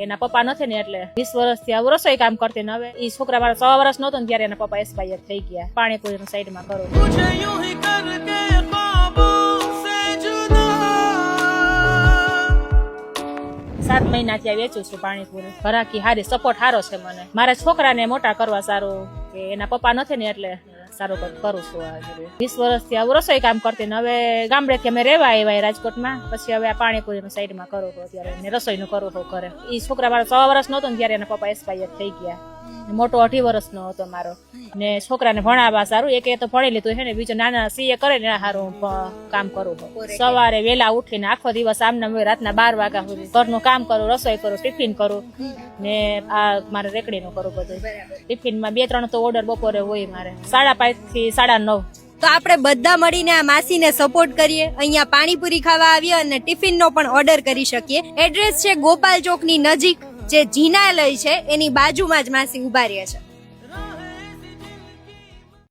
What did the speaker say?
એના પપ્પા નથી ને એટલે 20 વર્ષથી આવું રસોઈ કામ કરતી ને હવે ઈ છોકરા મારા 6 વર્ષ નહોતો ને ત્યારે એના પપ્પા એક્સપાયર થઈ ગયા. પાણીપુરીનું સાઈડમાં કરું. 7 મહિનાથી આ વેચું છું પાણીપુરી. ઘરાકી હારી, સપોર્ટ સારો છે મને. મારા છોકરાને મોટા કરવા સારું કે એના પપ્પા નથી ને એટલે સારું કરું છું. 20 વર્ષથી આવું રસોઈ કામ કરતી ને હવે ગામડેથી અમે રહેવા આવ્યા રાજકોટમાં. પછી હવે આ પાણીપુરીનું સાઈડમાં કરું છું અત્યારે ને રસોઈનું કરું છું ઘરે. ઈ છોકરા મારા 6 વર્ષ નહોતો ને ત્યારે એના પપ્પા એક્સપાયર થઈ ગયા. મોટો 2.5 વર્ષનો હતો મારો ને છોકરાને ભણાવવા સારું. એક તો ભણી લીધું છે ને બીજો નાના CA કરે ને સારું કામ કરું. સવારે વેલા ઉઠીને આખો દિવસ આમને રાતના 12 વાગ્યા સુધી ઘરનું કામ કરું, રસોઈ કરું, ટિફિન કરું ને આ મારે રેકડીનું કરું બધું. ટિફિનમાં 2-3 તો ઓર્ડર બપોરે હોય મારે 5:30 થી 9:30. તો આપણે બધા મળીને આ માસીને સપોર્ટ કરીએ. અહીંયા પાણીપુરી ખાવા આવીએ અને ટિફિનનો પણ ઓર્ડર કરી શકીએ. એડ્રેસ છે ગોપાલ ચોકની નજીક, જે જીનાલય છે એની બાજુમાં જ માસી ઉભા રહ્યા છે.